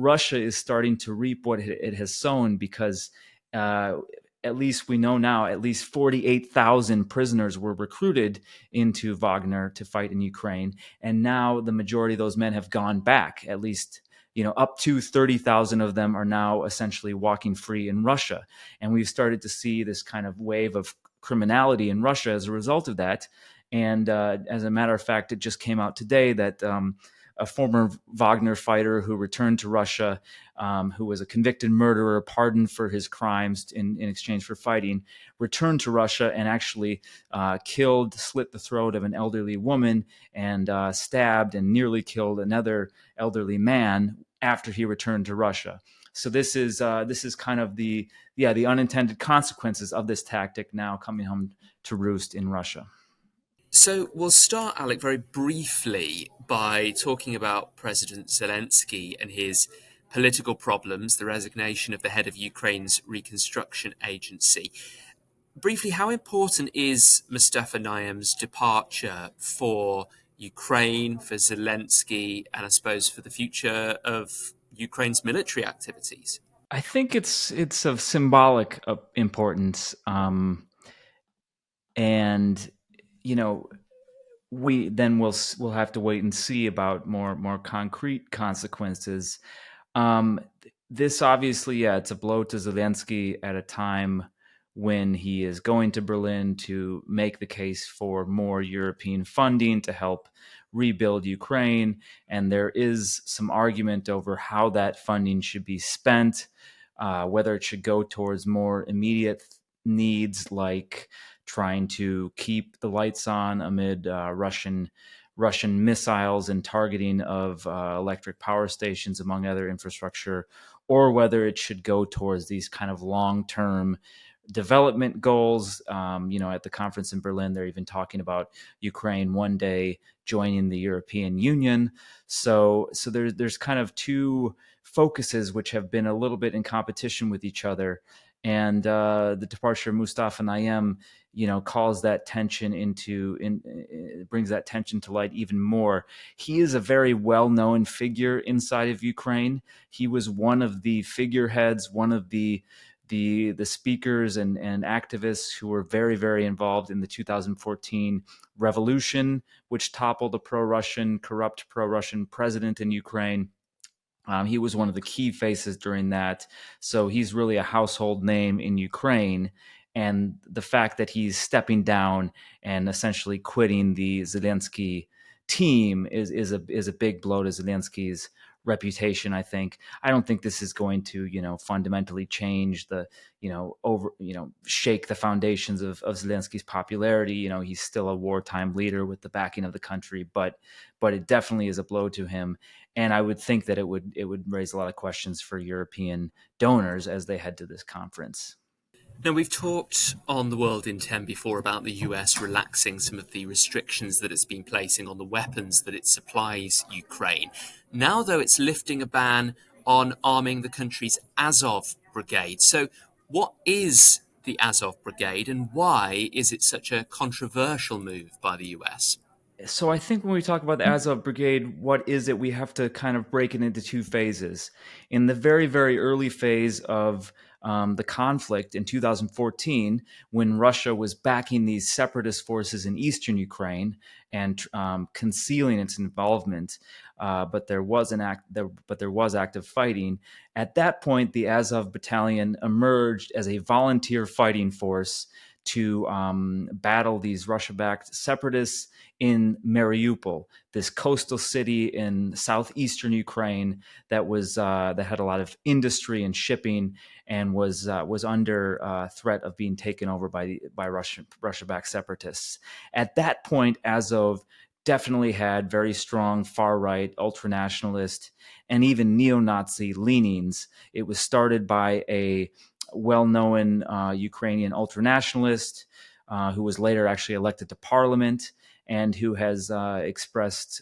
Russia is starting to reap what it has sown because at least we know now at least 48,000 prisoners were recruited into Wagner to fight in Ukraine. And now the majority of those men have gone back. At least, up to 30,000 of them are now essentially walking free in Russia. And we've started to see this kind of wave of criminality in Russia as a result of that. And as a matter of fact, it just came out today that a former Wagner fighter who returned to Russia, who was a convicted murderer, pardoned for his crimes in exchange for fighting, returned to Russia and actually slit the throat of an elderly woman and stabbed and nearly killed another elderly man after he returned to Russia. So this is kind of the unintended consequences of this tactic now coming home to roost in Russia. So we'll start, Alec, very briefly by talking about President Zelensky and his political problems, the resignation of the head of Ukraine's reconstruction agency. Briefly, how important is Mustafa Naim's departure for Ukraine, for Zelensky, and I suppose for the future of Ukraine's military activities? I think it's of symbolic importance, and you know we'll have to wait and see about more concrete consequences. Um, this obviously, yeah, it's a blow to Zelensky at a time when he is going to Berlin to make the case for more European funding to help rebuild Ukraine. And there is some argument over how that funding should be spent, whether it should go towards more immediate needs like trying to keep the lights on amid Russian missiles and targeting of electric power stations, among other infrastructure, or whether it should go towards these kind of long-term development goals. At the conference in Berlin, they're even talking about Ukraine one day joining the European Union. So there's kind of two focuses which have been a little bit in competition with each other. And the departure of Mustafa Naim, calls that tension brings that tension to light even more. He is a very well-known figure inside of Ukraine. He was one of the figureheads, one of the speakers and activists who were very, very involved in the 2014 revolution, which toppled a corrupt pro-Russian president in Ukraine. He was one of the key faces during that. So he's really a household name in Ukraine. And the fact that he's stepping down and essentially quitting the Zelensky team is a big blow to Zelensky's reputation. I don't think this is going to fundamentally change shake the foundations of Zelensky's popularity. He's still a wartime leader with the backing of the country, but it definitely is a blow to him. And I would think that it would raise a lot of questions for European donors as they head to this conference. Now, we've talked on The World in 10 before about the US relaxing some of the restrictions that it's been placing on the weapons that it supplies Ukraine. Now, though, it's lifting a ban on arming the country's Azov brigade. So what is the Azov brigade and why is it such a controversial move by the US? So I think when we talk about the Azov Brigade, what is it? We have to kind of break it into two phases. In the very, very early phase of the conflict in 2014, when Russia was backing these separatist forces in eastern Ukraine and concealing its involvement, but there was active fighting. At that point, the Azov Battalion emerged as a volunteer fighting force to battle these Russia-backed separatists in Mariupol, this coastal city in southeastern Ukraine that had a lot of industry and shipping and was under threat of being taken over by Russia-backed separatists. At that point, Azov definitely had very strong far-right, ultranationalist, and even neo-Nazi leanings. It was started by a well-known Ukrainian ultranationalist who was later actually elected to parliament and who has expressed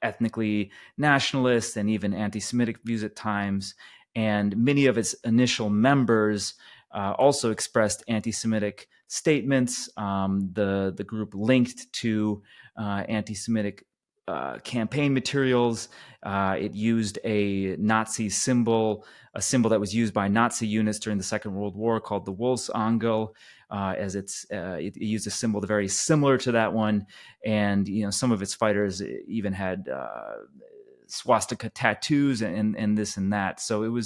ethnically nationalist and even anti-Semitic views at times. And many of its initial members also expressed anti-Semitic statements. The group linked to anti-Semitic campaign materials. It used a Nazi symbol, a symbol that was used by Nazi units during the Second World War called the Wolfsangel. As it used a symbol very similar to that one, and some of its fighters even had swastika tattoos and this and that. So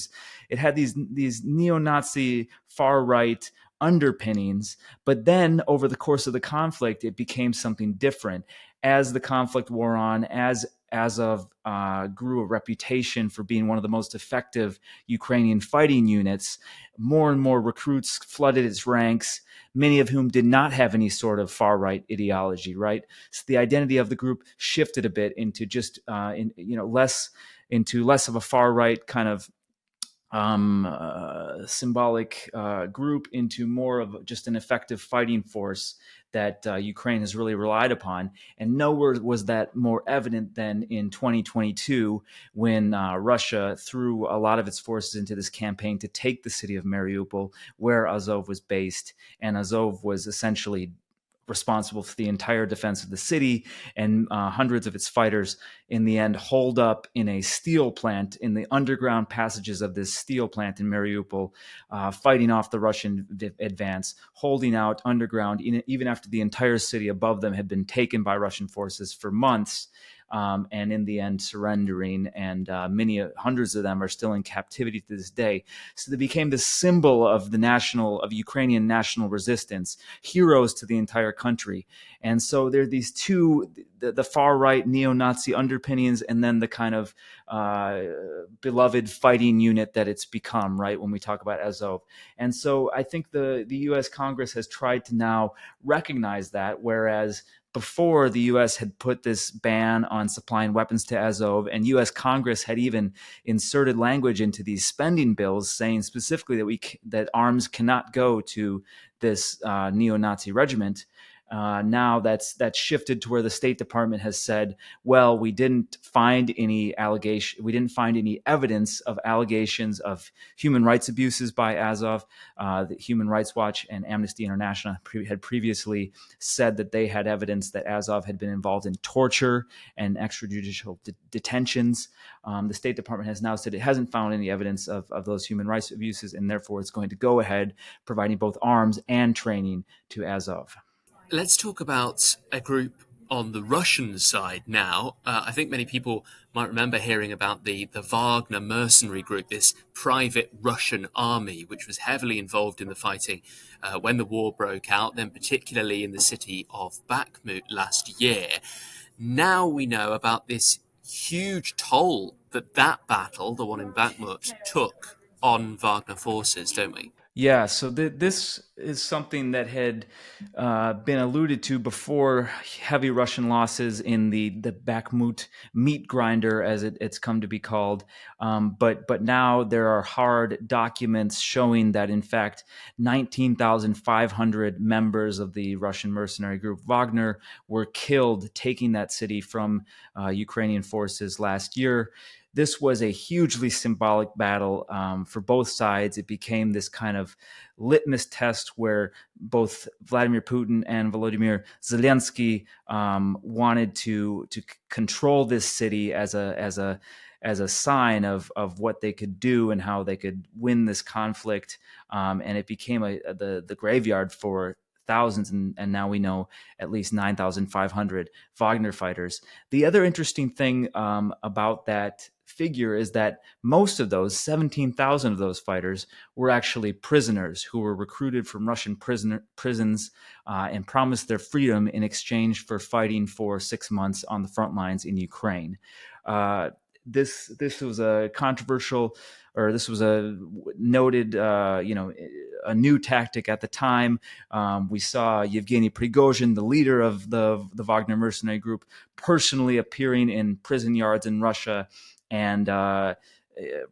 it had these neo-Nazi far right underpinnings, but then over the course of the conflict, it became something different. As the conflict wore on, as Azov grew a reputation for being one of the most effective Ukrainian fighting units, more and more recruits flooded its ranks, many of whom did not have any sort of far right ideology, right? So the identity of the group shifted a bit into just less of a far right kind of symbolic group into more of just an effective fighting force that Ukraine has really relied upon. And nowhere was that more evident than in 2022 when Russia threw a lot of its forces into this campaign to take the city of Mariupol, where Azov was based. And Azov was essentially responsible for the entire defense of the city, and hundreds of its fighters in the end holed up in a steel plant in the underground passages of this steel plant in Mariupol, fighting off the Russian advance, holding out underground even after the entire city above them had been taken by Russian forces for months. And in the end surrendering, and hundreds of them are still in captivity to this day. So they became the symbol of Ukrainian national resistance, heroes to the entire country. And so there are these two, the far right neo-Nazi underpinnings, and then the kind of beloved fighting unit that it's become, right, when we talk about Azov. And so I think the U.S. Congress has tried to now recognize that, whereas before the U.S. had put this ban on supplying weapons to Azov, and U.S. Congress had even inserted language into these spending bills saying specifically that arms cannot go to this neo-Nazi regiment. Now that's shifted to where the State Department has said, well, we didn't find any evidence of allegations of human rights abuses by Azov. The Human Rights Watch and Amnesty International had previously said that they had evidence that Azov had been involved in torture and extrajudicial detentions. The State Department has now said it hasn't found any evidence of those human rights abuses, and therefore it's going to go ahead providing both arms and training to Azov. Let's talk about a group on the Russian side now. I think many people might remember hearing about the Wagner mercenary group, this private Russian army, which was heavily involved in the fighting when the war broke out, then particularly in the city of Bakhmut last year. Now we know about this huge toll that battle, the one in Bakhmut, took on Wagner forces, don't we? Yeah, so this is something that had been alluded to before heavy Russian losses in the Bakhmut meat grinder, as it's come to be called. But now there are hard documents showing that, in fact, 19,500 members of the Russian mercenary group Wagner were killed taking that city from Ukrainian forces last year. This was a hugely symbolic battle for both sides. It became this kind of litmus test where both Vladimir Putin and Volodymyr Zelensky wanted to control this city as a sign of what they could do and how they could win this conflict. And it became the graveyard for thousands, and now we know at least 9,500 Wagner fighters. The other interesting thing about that figure is that most of those, 17,000 of those fighters, were actually prisoners who were recruited from Russian prisons and promised their freedom in exchange for fighting for 6 months on the front lines in Ukraine. This was a controversial, or this was a noted, a new tactic at the time. We saw Yevgeny Prigozhin, the leader of the Wagner mercenary group, personally appearing in prison yards in Russia and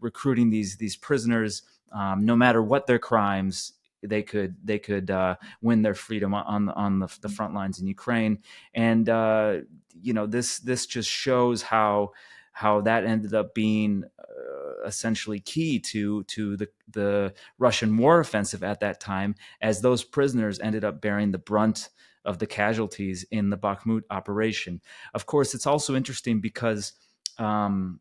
recruiting these prisoners. No matter what their crimes, they could win their freedom on the front lines in Ukraine. And this just shows how that ended up being essentially key to the Russian war offensive at that time, as those prisoners ended up bearing the brunt of the casualties in the Bakhmut operation. Of course, it's also interesting because um,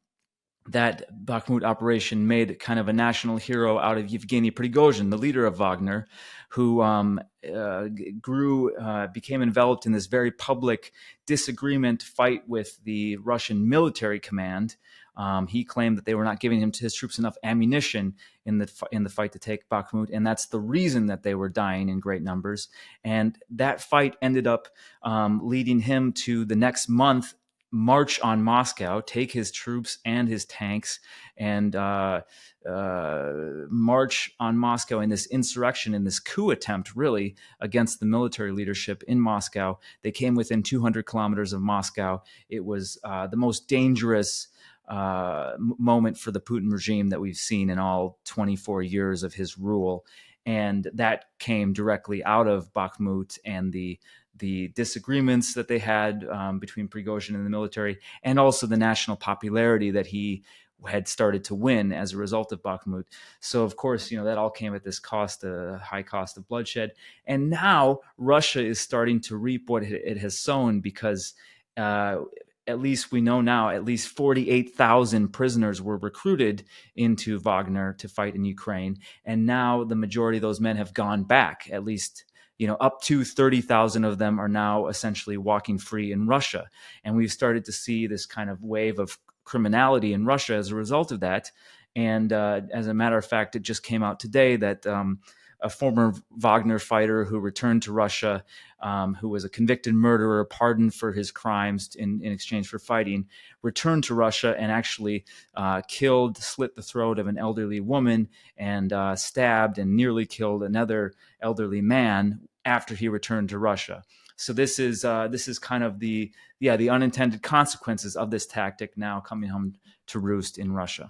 that Bakhmut operation made kind of a national hero out of Yevgeny Prigozhin, the leader of Wagner, who became enveloped in this very public disagreement fight with the Russian military command. He claimed that they were not giving his troops enough ammunition in the fight to take Bakhmut, and that's the reason that they were dying in great numbers. And that fight ended up leading him to the next month march on Moscow, take his troops and his tanks, and march on Moscow in this insurrection, in this coup attempt, really, against the military leadership in Moscow. They came within 200 kilometers of Moscow. It was the most dangerous moment for the Putin regime that we've seen in all 24 years of his rule. And that came directly out of Bakhmut and the disagreements that they had between Prigozhin and the military, and also the national popularity that he had started to win as a result of Bakhmut. So, of course, that all came at this cost, a high cost of bloodshed. And now Russia is starting to reap what it has sown, because at least we know now at least 48,000 prisoners were recruited into Wagner to fight in Ukraine. And now the majority of those men have gone back. At least up to 30,000 of them are now essentially walking free in Russia. And we've started to see this kind of wave of criminality in Russia as a result of that. And as a matter of fact, it just came out today that a former Wagner fighter who returned to Russia, who was a convicted murderer, pardoned for his crimes in exchange for fighting, returned to Russia and actually slit the throat of an elderly woman, and stabbed and nearly killed another elderly man after he returned to Russia. So this is kind of the unintended consequences of this tactic now coming home to roost in Russia.